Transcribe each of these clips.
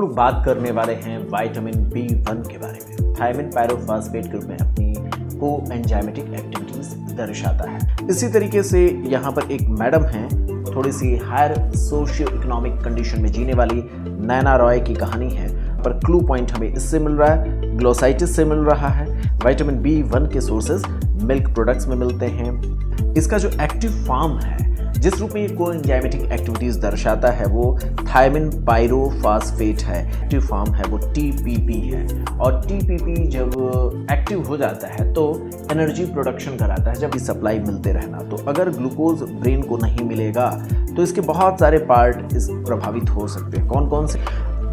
लोग बात करने वाले हैं विटामिन B1 के बारे में। थायमिन पायरोफॉस्फेट के रूप में अपनी कोएंजाइमेटिक एक्टिविटीज दर्शाता है। इसी तरीके से यहाँ पर एक मैडम हैं, थोड़ी सी हायर सोशियो इकोनॉमिक कंडीशन में जीने वाली नैना रॉय की कहानी है। पर क्लू पॉइंट हमें इससे मिल रहा है, ग्लोसाइटिस से मिल रहा है। विटामिन B1 के सोर्सेज मिल्क प्रोडक्ट्स में मिलते हैं। इसका जो एक्टिव फॉर्म है, जिस रूप में ये कोएंजाइमेटिक एक्टिविटीज दर्शाता है, वो थायमिन पायरोफॉस्फेट है। एक्टिव फॉर्म है वो TPP है। और TPP जब एक्टिव हो जाता है तो एनर्जी प्रोडक्शन कराता है, जब सप्लाई मिलते रहना। तो अगर ग्लूकोज ब्रेन को नहीं मिलेगा तो इसके बहुत सारे पार्ट इस प्रभावित हो सकते हैं। कौन कौन से?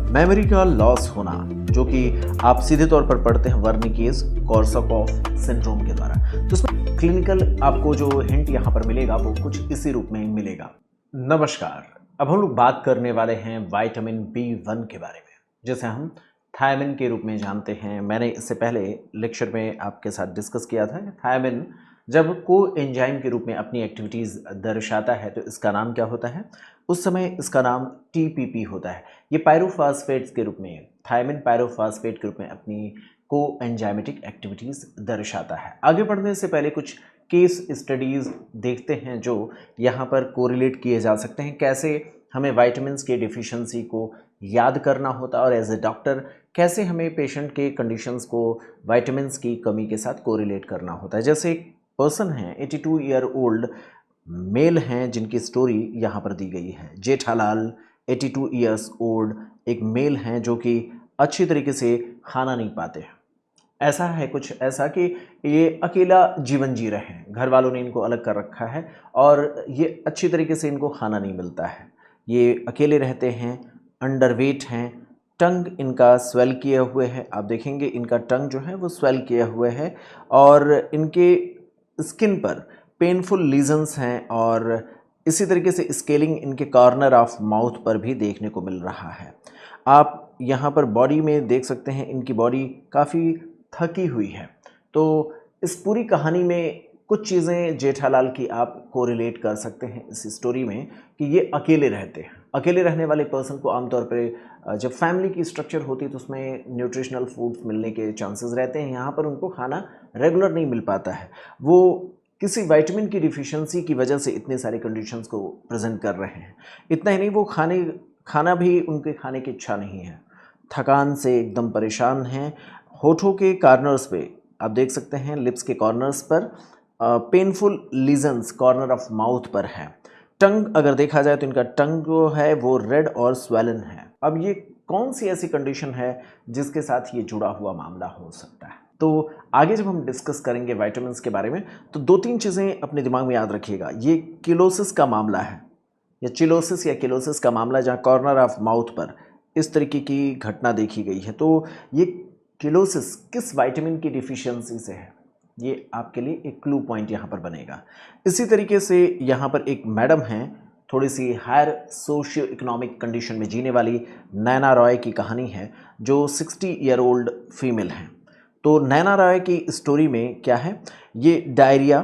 मेमोरी का लॉस होना, जो कि आप सीधे तौर पर पढ़ते हैं वर्निकीज कोर्साकॉफ सिंड्रोम के द्वारा। तो उसमें क्लिनिकल आपको जो हिंट यहाँ पर मिलेगा वो कुछ इसी रूप में मिलेगा। नमस्कार, अब हम लोग बात करने वाले हैं विटामिन B1 के बारे में, जिसे हम थायमिन के रूप में जानते हैं। मैंने इससे पहले लेक्चर में आपके साथ डिस्कस किया था कि थायमिन जब कोएंजाइम के रूप में अपनी एक्टिविटीज़ दर्शाता है तो इसका नाम क्या होता है? उस समय इसका नाम TPP होता है। ये पायरोफॉस्फेट्स के रूप में, थायमिन पायरोफॉस्फेट के रूप में अपनी कोएंजाइमेटिक एक्टिविटीज़ दर्शाता है। आगे बढ़ने से पहले कुछ केस स्टडीज़ देखते हैं जो यहाँ पर कोरिलेट किए जा सकते हैं। कैसे हमें विटामिन्स के डिफिशिएंसी को याद करना होता है और एज ए डॉक्टर कैसे हमें पेशेंट के कंडीशंस को विटामिन्स की कमी के साथ कोरिलेट करना होता है। जैसे एक पर्सन हैं, 82 ईयर ओल्ड मेल हैं, जिनकी स्टोरी यहाँ पर दी गई है। जेठालाल 82 ईयर्स ओल्ड एक मेल हैं जो कि अच्छी तरीके से खाना नहीं पाते हैं। ऐसा है कुछ ऐसा कि ये अकेला जीवन जी रहे हैं, घर वालों ने इनको अलग कर रखा है और ये अच्छी तरीके से इनको खाना नहीं मिलता है। ये अकेले रहते हैं, अंडरवेट हैं, टंग इनका स्वेल किए हुए है। आप देखेंगे इनका टंग जो है वो स्वेल किया हुआ है और इनके स्किन पर पेनफुल लीजन्स हैं और इसी तरीके से स्केलिंग इनके कॉर्नर ऑफ माउथ पर भी देखने को मिल रहा है। आप यहाँ पर बॉडी में देख सकते हैं इनकी बॉडी काफ़ी थकी हुई है। तो इस पूरी कहानी में कुछ चीज़ें जेठालाल की आप कोरिलेट कर सकते हैं इस स्टोरी में कि ये अकेले रहते हैं। अकेले रहने वाले पर्सन को आमतौर पर जब फैमिली की स्ट्रक्चर होती है तो उसमें न्यूट्रिशनल फूड्स मिलने के चांसेस रहते हैं। यहाँ पर उनको खाना रेगुलर नहीं मिल पाता है। वो किसी विटामिन की डिफिशिएंसी की वजह से इतने सारे कंडीशंस को प्रेजेंट कर रहे हैं। इतना ही नहीं, वो खाना भी उनके खाने की इच्छा नहीं है, थकान से एकदम परेशान हैं। होठों के कॉर्नर्स पे आप देख सकते हैं, लिप्स के कॉर्नर्स पर painful lesions corner of mouth पर है। टंग अगर देखा जाए तो इनका टंग जो है वो रेड और स्वेलन है। अब ये कौन सी ऐसी कंडीशन है जिसके साथ ये जुड़ा हुआ मामला हो सकता है? तो आगे जब हम डिस्कस करेंगे विटामिन्स के बारे में तो दो तीन चीज़ें अपने दिमाग में याद रखिएगा। ये किलोसिस का मामला है, या चिलोसिस या किलोसिस का मामला, जहाँ कॉर्नर ऑफ माउथ पर इस तरीके की घटना देखी गई है। तो ये किलोसिस किस विटामिन की डिफिशियंसी से है, ये आपके लिए एक क्लू पॉइंट यहाँ पर बनेगा। इसी तरीके से यहाँ पर एक मैडम हैं, थोड़ी सी हायर सोशियो इकोनॉमिक कंडीशन में जीने वाली नैना रॉय की कहानी है, जो 60 ईयर ओल्ड फीमेल हैं। तो नैना रॉय की स्टोरी में क्या है, ये डायरिया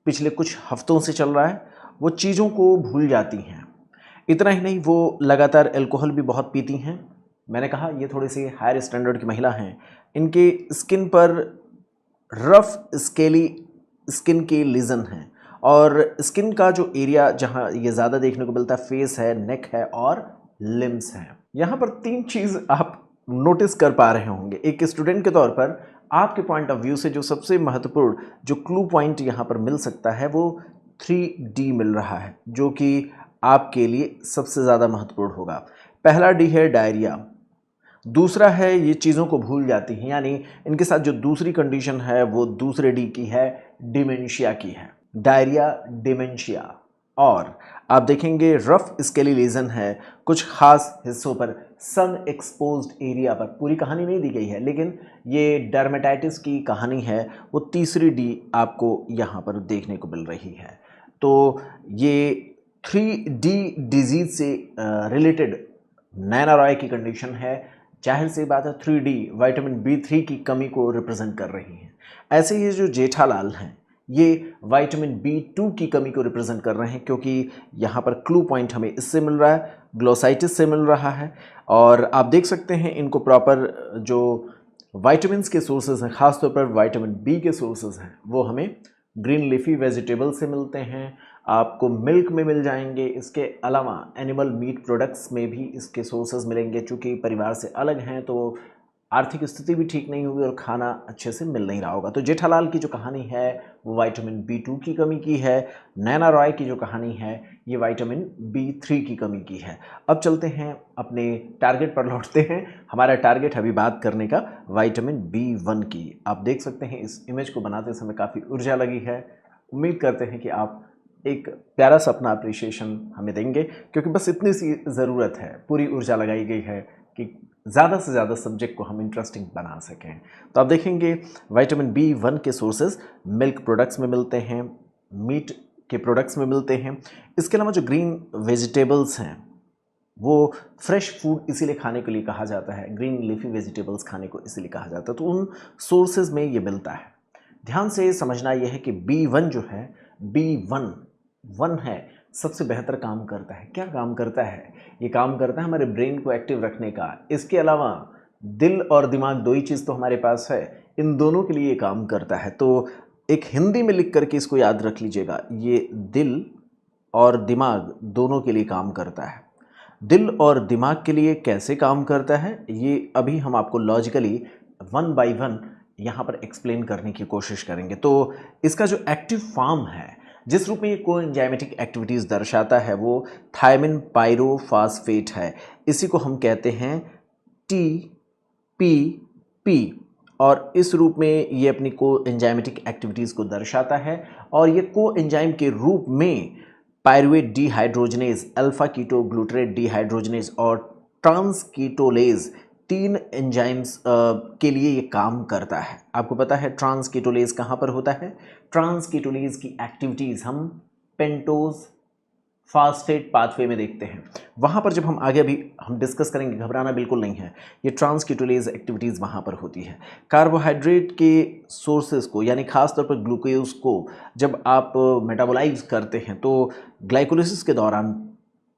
पिछले कुछ हफ्तों से चल रहा है। वो चीज़ों को भूल जाती हैं। इतना ही नहीं, वो लगातार अल्कोहल भी बहुत पीती हैं। मैंने कहा ये थोड़ी सी हायर स्टैंडर्ड की महिला हैं। इनके स्किन पर रफ स्केली स्किन के लीजन हैं और स्किन का जो एरिया जहाँ ये ज़्यादा देखने को मिलता है, फेस है, नेक है और लिम्स हैं। यहाँ पर तीन चीज़ आप नोटिस कर पा रहे होंगे। एक स्टूडेंट के तौर पर आपके पॉइंट ऑफ व्यू से जो सबसे महत्वपूर्ण जो क्लू पॉइंट यहाँ पर मिल सकता है वो 3D मिल रहा है, जो कि आपके लिए सबसे ज़्यादा महत्वपूर्ण होगा। पहला D है डायरिया, दूसरा है ये चीज़ों को भूल जाती हैं, यानी इनके साथ जो दूसरी कंडीशन है वो दूसरे D की है, डिमेंशिया की है। डायरिया, डिमेंशिया, और आप देखेंगे रफ स्केली लीजन है कुछ खास हिस्सों पर, सन एक्सपोज्ड एरिया पर। पूरी कहानी नहीं दी गई है लेकिन ये डर्मेटाइटिस की कहानी है, वो तीसरी D आपको यहाँ पर देखने को मिल रही है। तो ये 3D डिजीज से रिलेटेड नैना रॉय की कंडीशन है। जाहिर सी बात है 3D विटामिन B3 की कमी को रिप्रेजेंट कर रही है। ऐसे ही जो जेठालाल हैं, ये विटामिन B2 की कमी को रिप्रेजेंट कर रहे हैं, क्योंकि यहाँ पर क्लू पॉइंट हमें इससे मिल रहा है, ग्लोसाइटिस से मिल रहा है। और आप देख सकते हैं इनको प्रॉपर जो विटामिन्स के सोर्सेज हैं, ख़ासतौर पर विटामिन B के सोर्सेज हैं, वो हमें ग्रीन लीफी वेजिटेबल से मिलते हैं, आपको मिल्क में मिल जाएंगे। इसके अलावा एनिमल मीट प्रोडक्ट्स में भी इसके सोर्सेज मिलेंगे। चूँकि परिवार से अलग हैं तो आर्थिक स्थिति भी ठीक नहीं होगी और खाना अच्छे से मिल नहीं रहा होगा। तो जेठालाल की जो कहानी है वो विटामिन B2 की कमी की है। नैना रॉय की जो कहानी है ये विटामिन B3 की कमी की है। अब चलते हैं अपने टारगेट पर लौटते हैं। हमारा टारगेट अभी बात करने का विटामिन B1 की। आप देख सकते हैं इस इमेज को बनाते समय काफ़ी ऊर्जा लगी है। उम्मीद करते हैं कि आप एक प्यारा सा अपना अप्रिशिएशन हमें देंगे, क्योंकि बस इतनी सी ज़रूरत है, पूरी ऊर्जा लगाई गई है कि ज़्यादा से ज़्यादा सब्जेक्ट को हम इंटरेस्टिंग बना सकें। तो आप देखेंगे विटामिन B1 के सोर्सेज मिल्क प्रोडक्ट्स में मिलते हैं, मीट के प्रोडक्ट्स में मिलते हैं। इसके अलावा जो ग्रीन वेजिटेबल्स हैं वो फ्रेश फूड इसीलिए खाने के लिए कहा जाता है, ग्रीन लीफी वेजिटेबल्स खाने को इसीलिए कहा जाता है, तो उन सोर्सेज में ये मिलता है। ध्यान से समझना यह है कि B1 जो है, B1 है, सबसे बेहतर काम करता है। क्या काम करता है? ये काम करता है हमारे ब्रेन को एक्टिव रखने का। इसके अलावा दिल और दिमाग दो ही चीज़ तो हमारे पास है, इन दोनों के लिए ये काम करता है। तो एक हिंदी में लिख करके इसको याद रख लीजिएगा, ये दिल और दिमाग दोनों के लिए काम करता है। दिल और दिमाग के लिए कैसे काम करता है ये अभी हम आपको लॉजिकली 1 बाय 1 यहाँ पर एक्सप्लेन करने की कोशिश करेंगे। तो इसका जो एक्टिव फॉर्म है, जिस रूप में ये कोएंजाइमेटिक एक्टिविटीज़ दर्शाता है, वो थायमिन पायरोफॉस्फेट है। इसी को हम कहते हैं TPP, और इस रूप में ये अपनी कोएंजाइमेटिक एक्टिविटीज़ को दर्शाता है। और ये कोएंजाइम के रूप में pyruvate dehydrogenase, alpha ketoglutarate dehydrogenase और ट्रांसकीटोलेज 3 एंजाइम्स के लिए ये काम करता है। आपको पता है ट्रांसकीटोलेज कहाँ पर होता है? ट्रांसकीटोलेज की एक्टिविटीज़ हम पेंटोज फास्फेट पाथवे में देखते हैं। वहाँ पर जब हम आगे अभी हम डिस्कस करेंगे, घबराना बिल्कुल नहीं है, ये ट्रांसकीटोलेज एक्टिविटीज़ वहाँ पर होती है। कार्बोहाइड्रेट के सोर्सेज को, यानी खास तौर पर ग्लूकोज को जब आप मेटाबोलाइज करते हैं तो ग्लाइकोलिसिस के दौरान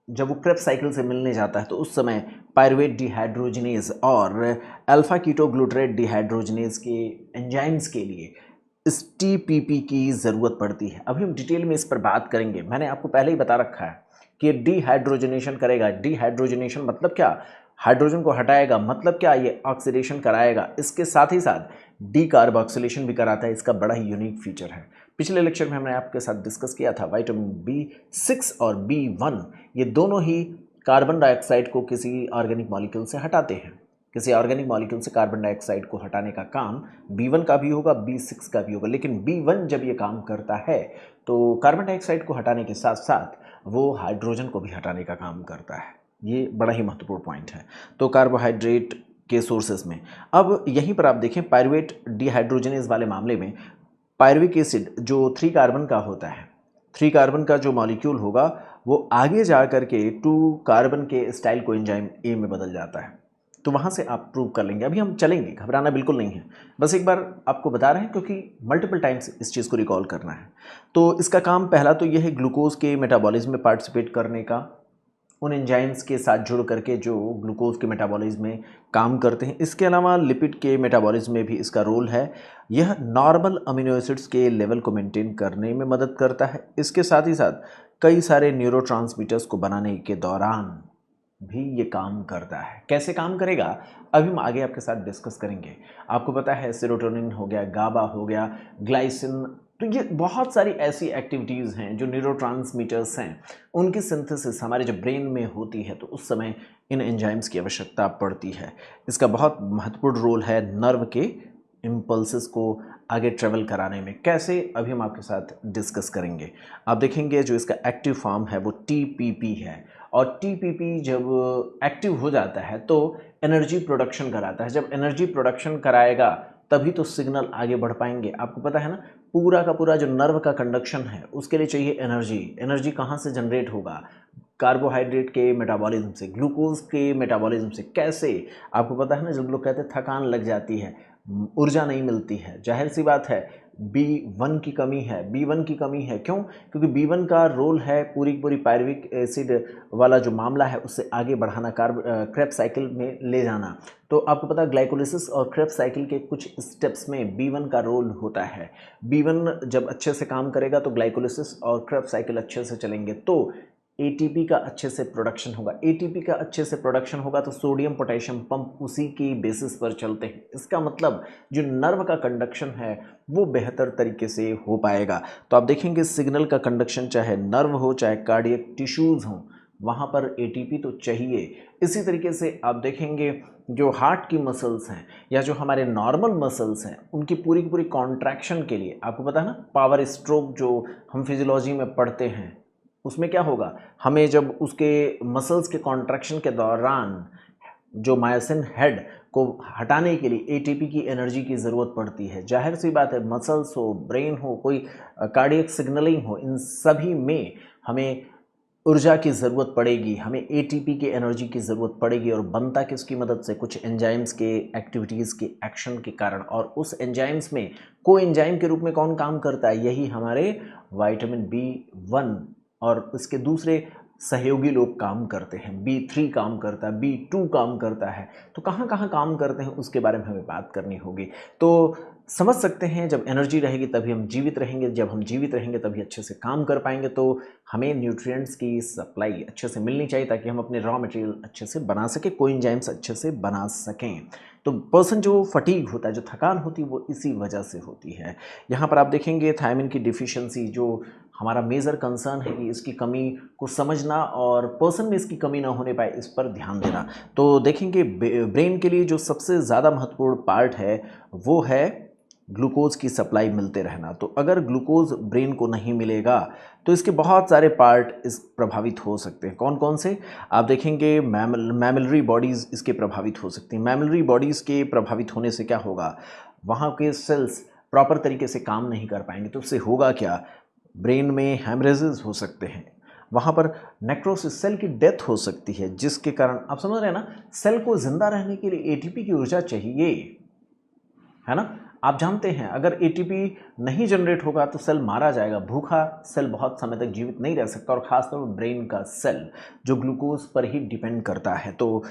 जब वो क्रेब्स साइकिल से मिलने जाता है तो उस समय पायरुवेट डीहाइड्रोजनेज और अल्फा कीटो ग्लूटरेट डीहाइड्रोजनेज के एंजाइम्स के लिए इस TPP की ज़रूरत पड़ती है। अभी हम डिटेल में इस पर बात करेंगे। मैंने आपको पहले ही बता रखा है कि ये डीहाइड्रोजनेशन करेगा। डीहाइड्रोजनेशन मतलब क्या? हाइड्रोजन को हटाएगा। मतलब क्या? ये ऑक्सीडेशन कराएगा। इसके साथ ही साथ डीकार्बोक्सिलेशन भी कराता है। इसका बड़ा ही यूनिक फीचर है। पिछले लेक्चर में हमने आपके साथ डिस्कस किया था विटामिन B6 और B1 ये दोनों ही कार्बन डाइऑक्साइड को किसी ऑर्गेनिक मॉलिक्यूल से हटाते हैं। किसी ऑर्गेनिक मॉलिक्यूल से कार्बन डाइऑक्साइड को हटाने का काम B1 का भी होगा, B6 का भी होगा। लेकिन B1 जब ये काम करता है तो कार्बन डाइऑक्साइड को हटाने के साथ साथ वो हाइड्रोजन को भी हटाने का काम करता है। ये बड़ा ही महत्वपूर्ण पॉइंट है। तो कार्बोहाइड्रेट के सोर्सेज में अब यहीं पर आप देखें पायरुवेट डीहाइड्रोजनेज वाले मामले में पायरुविक एसिड जो 3 कार्बन का होता है, 3 कार्बन का जो मॉलिक्यूल होगा वो आगे जा कर के 2 कार्बन के स्टाइल कोएंजाइम A में बदल जाता है। तो वहाँ से आप प्रूव कर लेंगे। अभी हम चलेंगे, घबराना बिल्कुल नहीं है, बस एक बार आपको बता रहे हैं क्योंकि मल्टीपल टाइम्स इस चीज़ को रिकॉल करना है। तो इसका काम पहला तो यह है ग्लूकोज के मेटाबॉलिज्म में पार्टिसिपेट करने का, उन एंजाइम्स के साथ जुड़ करके जो ग्लूकोज के मेटाबॉलिज्म में काम करते हैं। इसके अलावा लिपिड के मेटाबॉलिज्म में भी इसका रोल है। यह नॉर्मल अमीनो एसिड्स के लेवल को मेंटेन करने में मदद करता है। इसके साथ ही साथ कई सारे न्यूरोट्रांसमीटर्स को बनाने के दौरान भी ये काम करता है। कैसे काम करेगा अभी हम आगे आपके साथ डिस्कस करेंगे। आपको पता है सेरोटोनिन हो गया, गाबा हो गया, ग्लाइसिन, तो ये बहुत सारी ऐसी एक्टिविटीज़ हैं जो न्यूरोट्रांसमीटर्स हैं, उनकी सिंथेसिस हमारे जब ब्रेन में होती है तो उस समय इन एंजाइम्स की आवश्यकता पड़ती है। इसका बहुत महत्वपूर्ण रोल है नर्व के इम्पल्सेस को आगे ट्रेवल कराने में। कैसे अभी हम आपके साथ डिस्कस करेंगे। आप देखेंगे जो इसका एक्टिव फॉर्म है वो TPP है, और TPP जब एक्टिव हो जाता है तो एनर्जी प्रोडक्शन कराता है। जब एनर्जी प्रोडक्शन कराएगा तभी तो सिग्नल आगे बढ़ पाएंगे। आपको पता है ना, पूरा का पूरा जो नर्व का कंडक्शन है उसके लिए चाहिए एनर्जी। एनर्जी कहाँ से जनरेट होगा? कार्बोहाइड्रेट के मेटाबॉलिज्म से, ग्लूकोज के मेटाबॉलिज्म से। कैसे? आपको पता है ना, जब लोग कहते हैं थकान लग जाती है, ऊर्जा नहीं मिलती है। जाहिर सी बात है B1 की कमी है। B1 की कमी है क्यों? क्योंकि B1 का रोल है पूरी पूरी पायरुविक एसिड वाला जो मामला है उससे आगे बढ़ाना, क्रेब्स साइकिल में ले जाना। तो आपको पता है ग्लाइकोलिसिस और क्रेब्स साइकिल के कुछ स्टेप्स में B1 का रोल होता है। B1 जब अच्छे से काम करेगा तो ग्लाइकोलिसिस और क्रेब्स साइकिल अच्छे से चलेंगे, तो एटीपी का अच्छे से प्रोडक्शन होगा। एटीपी का अच्छे से प्रोडक्शन होगा तो सोडियम पोटेशियम पंप उसी की बेसिस पर चलते हैं। इसका मतलब जो नर्व का कंडक्शन है वो बेहतर तरीके से हो पाएगा। तो आप देखेंगे सिग्नल का कंडक्शन चाहे नर्व हो चाहे कार्डियक टिश्यूज़ हों, वहाँ पर एटीपी तो चाहिए। इसी तरीके से आप देखेंगे जो हार्ट की मसल्स हैं या जो हमारे नॉर्मल मसल्स हैं उनकी पूरी की पूरी कॉन्ट्रैक्शन के लिए, आपको पता है ना पावर स्ट्रोक जो हम फिजियोलॉजी में पढ़ते हैं, उसमें क्या होगा, हमें जब उसके मसल्स के कॉन्ट्रैक्शन के दौरान जो मायोसिन हेड को हटाने के लिए एटीपी की एनर्जी की ज़रूरत पड़ती है। जाहिर सी बात है मसल्स हो, ब्रेन हो, कोई कार्डियक सिग्नलिंग हो, इन सभी में हमें ऊर्जा की ज़रूरत पड़ेगी, हमें एटीपी की एनर्जी की ज़रूरत पड़ेगी। और बनता किसकी मदद से? कुछ एंजाइम्स के एक्टिविटीज़ के एक्शन के कारण। और उस एंजाइम्स में को एंजाइम के रूप में कौन काम करता है? यही हमारे विटामिन B1 और इसके दूसरे सहयोगी लोग काम करते हैं। B3 काम करता है, B2 काम करता है। तो कहाँ कहाँ काम करते हैं उसके बारे में हमें बात करनी होगी। तो समझ सकते हैं जब एनर्जी रहेगी तभी हम जीवित रहेंगे, जब हम जीवित रहेंगे तभी अच्छे से काम कर पाएंगे। तो हमें न्यूट्रिएंट्स की सप्लाई अच्छे से मिलनी चाहिए ताकि हम अपने रॉ मटेरियल अच्छे से बना सकें, कोएंजाइम्स अच्छे से बना सकें। तो पर्सन जो फटीग होता है, जो थकान होती है, वो इसी वजह से होती है। यहाँ पर आप देखेंगे थायमिन की डिफिशियंसी जो हमारा मेजर कंसर्न है कि इसकी कमी को समझना और पर्सन में इसकी कमी ना होने पाए इस पर ध्यान देना। तो देखेंगे ब्रेन के लिए जो सबसे ज़्यादा महत्वपूर्ण पार्ट है वो है ग्लूकोज की सप्लाई मिलते रहना। तो अगर ग्लूकोज ब्रेन को नहीं मिलेगा तो इसके बहुत सारे पार्ट इस प्रभावित हो सकते हैं। कौन कौन से? आप देखेंगे मैमलरी बॉडीज़ इसके प्रभावित हो सकती हैं। मैमलरी बॉडीज़ के प्रभावित होने से क्या होगा? वहाँ के सेल्स प्रॉपर तरीके से काम नहीं कर पाएंगे। तो उससे होगा क्या? ब्रेन में हेमरेजेस हो सकते हैं, वहाँ पर नेक्रोसिस, सेल की डेथ हो सकती है, जिसके कारण आप समझ रहे हैं ना, सेल को जिंदा रहने के लिए एटीपी की ऊर्जा चाहिए, है ना। आप जानते हैं अगर एटीपी नहीं जनरेट होगा तो सेल मारा जाएगा। भूखा सेल बहुत समय तक जीवित नहीं रह सकता, और खासतौर पर ब्रेन का सेल जो ग्लूकोज पर ही डिपेंड करता है। तो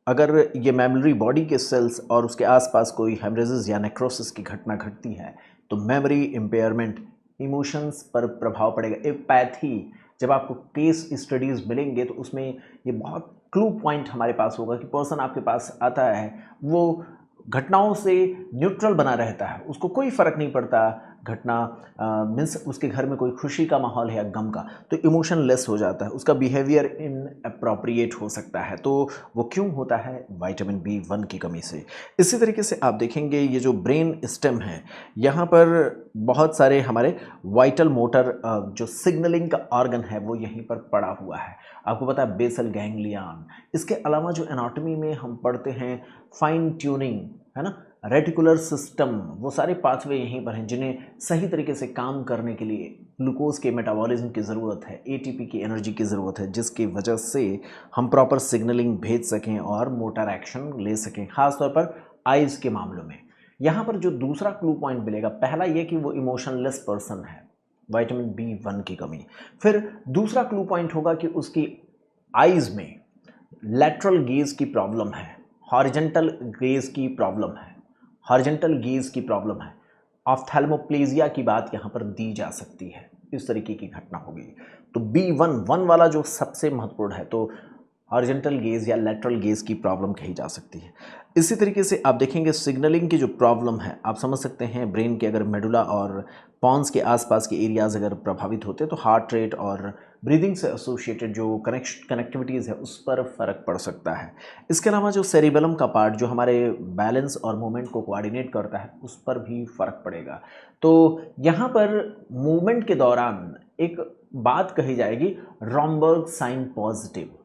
अगर ये मेमोरी बॉडी के सेल्स और उसके आसपास कोई हेमरेजेस या नेक्रोसिस की घटना घटती है तो मेमोरी इम्पेयरमेंट, इमोशंस पर प्रभाव पड़ेगा। एपैथी, जब आपको केस स्टडीज़ मिलेंगे तो उसमें ये बहुत क्लू पॉइंट हमारे पास होगा कि पर्सन आपके पास आता है वो घटनाओं से न्यूट्रल बना रहता है, उसको कोई फ़र्क नहीं पड़ता घटना मीन्स उसके घर में कोई खुशी का माहौल है या गम का, तो इमोशन लेस हो जाता है, उसका बिहेवियर इनअप्रोप्रिएट हो सकता है। तो वो क्यों होता है? विटामिन B1 की कमी से। इसी तरीके से आप देखेंगे ये जो ब्रेन स्टेम है, यहाँ पर बहुत सारे हमारे वाइटल मोटर जो सिग्नलिंग का ऑर्गन है वो यहीं पर पड़ा हुआ है। आपको पता है बेसल गैंग्लियन। इसके अलावा जो एनाटॉमी में हम पढ़ते हैं फाइन ट्यूनिंग, है ना, रेटिकुलर सिस्टम, वो सारे पाथवे यहीं पर हैं जिन्हें सही तरीके से काम करने के लिए ग्लूकोज के मेटाबॉलिज्म की ज़रूरत है, एटीपी की एनर्जी की ज़रूरत है, जिसकी वजह से हम प्रॉपर सिग्नलिंग भेज सकें और मोटर एक्शन ले सकें, खासतौर पर आइज़ के मामलों में। यहाँ पर जो दूसरा क्लू पॉइंट मिलेगा, पहला ये कि वो इमोशनलेस पर्सन है, विटामिन B1 की कमी। फिर दूसरा क्लू पॉइंट होगा कि उसकी आइज़ में लैटरल गेज की प्रॉब्लम है, हॉरिजेंटल गेज की प्रॉब्लम है, हॉरिजेंटल गेज की प्रॉब्लम है, ऑफ्थैल्मोप्लेजिया की बात यहाँ पर दी जा सकती है। इस तरीके की घटना होगी। तो B1 वाला जो सबसे महत्वपूर्ण है, तो हॉरिजेंटल गेज या लैटरल गेज की प्रॉब्लम कही जा सकती है। इसी तरीके से आप देखेंगे सिग्नलिंग की जो प्रॉब्लम है, आप समझ सकते हैं ब्रेन के अगर मेडुला और पॉन्स के आसपास के एरियाज़ अगर प्रभावित होते हैं तो हार्ट रेट और ब्रीदिंग से एसोसिएटेड जो कनेक्टिविटीज़ है उस पर फ़र्क पड़ सकता है। इसके अलावा जो सेरिबेलम का पार्ट जो हमारे बैलेंस और मूवमेंट को कोऑर्डिनेट करता है उस पर भी फ़र्क पड़ेगा। तो यहाँ पर मूवमेंट के दौरान एक बात कही जाएगी, रॉम्बर्ग साइन पॉजिटिव।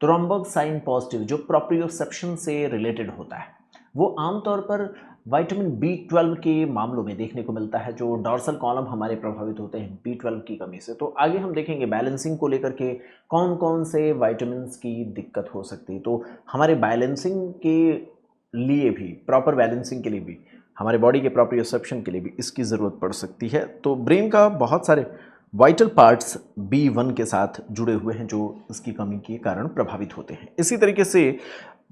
तो रॉम्बर्ग साइन पॉजिटिव जो प्रोप्रियोसेप्शन से रिलेटेड होता है वो आमतौर पर विटामिन B12 के मामलों में देखने को मिलता है, जो डॉर्सल कॉलम हमारे प्रभावित होते हैं B12 की कमी से। तो आगे हम देखेंगे बैलेंसिंग को लेकर के कौन कौन से विटामिन्स की दिक्कत हो सकती है। तो हमारे बैलेंसिंग के लिए भी, प्रॉपर बैलेंसिंग के लिए भी हमारे बॉडी के प्रोप्रियोसेप्शन के लिए भी इसकी ज़रूरत पड़ सकती है। तो ब्रेन का बहुत सारे वाइटल पार्ट्स B1 के साथ जुड़े हुए हैं जो इसकी कमी के कारण प्रभावित होते हैं। इसी तरीके से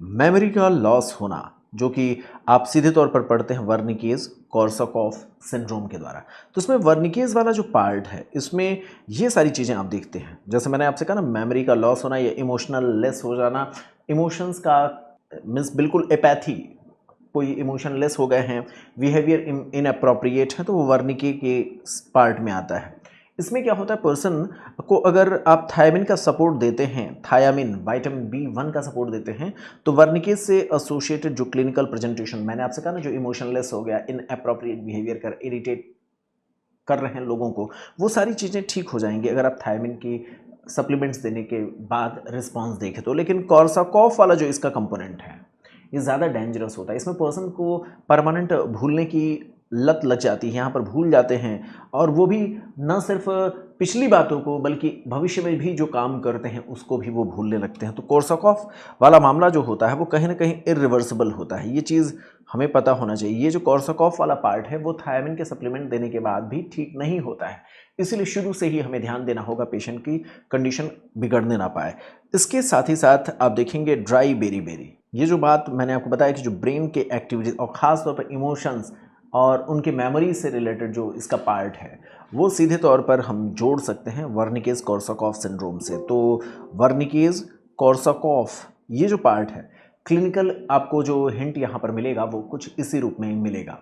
मेमोरी का लॉस होना, जो कि आप सीधे तौर पर पढ़ते हैं वर्निकेज कोर्साकॉफ सिंड्रोम के द्वारा। तो इसमें वर्निकेज वाला जो पार्ट है, इसमें ये सारी चीज़ें आप देखते हैं। जैसे मैंने आपसे कहा ना, मेमोरी का लॉस होना या इमोशनल लेस हो जाना, इमोशंस का मीन्स बिल्कुल एपैथी, कोई इमोशन लेस हो गए हैं, बिहेवियर इनअप्रोप्रिएट है, तो वो वर्निके के पार्ट में आता है। इसमें क्या होता है, पर्सन को अगर आप थायमिन का सपोर्ट देते हैं, थायामिन विटामिन B1 का सपोर्ट देते हैं, तो वर्निकेज से एसोसिएटेड जो क्लिनिकल प्रेजेंटेशन मैंने आपसे कहा ना, जो इमोशनलेस हो गया, इनअप्रोप्रिएट बिहेवियर कर इरिटेट कर रहे हैं लोगों को, वो सारी चीज़ें ठीक हो जाएंगी अगर आप थायमिन की सप्लीमेंट्स देने के बाद रिस्पॉन्स देखें तो। लेकिन कोर्साकॉफ वाला जो इसका कंपोनेंट है, ये ज़्यादा डेंजरस होता है। इसमें पर्सन को परमानेंट भूलने की लत लग जाती है, यहाँ पर भूल जाते हैं, और वो भी न सिर्फ पिछली बातों को बल्कि भविष्य में भी जो काम करते हैं उसको भी वो भूलने लगते हैं। तो कोर्साकॉफ वाला मामला जो होता है वो कहीं ना कहीं इरिवर्सिबल होता है, ये चीज़ हमें पता होना चाहिए। ये जो कोर्साकॉफ वाला पार्ट है वो थायमिन के सप्लीमेंट देने के बाद भी ठीक नहीं होता है, इसलिए शुरू से ही हमें ध्यान देना होगा पेशेंट की कंडीशन बिगड़ने ना पाए। इसके साथ ही साथ आप देखेंगे ड्राई बेरी, ये जो बात मैंने आपको बताया कि जो ब्रेन के एक्टिविटीज़ और ख़ास तौर पर इमोशंस और उनके मेमोरी से रिलेटेड जो इसका पार्ट है, वो सीधे तौर पर हम जोड़ सकते हैं वर्निकेज कोर्साकॉफ सिंड्रोम से। तो वर्निकेज कोर्साकॉफ ये जो पार्ट है, क्लिनिकल आपको जो हिंट यहाँ पर मिलेगा वो कुछ इसी रूप में मिलेगा।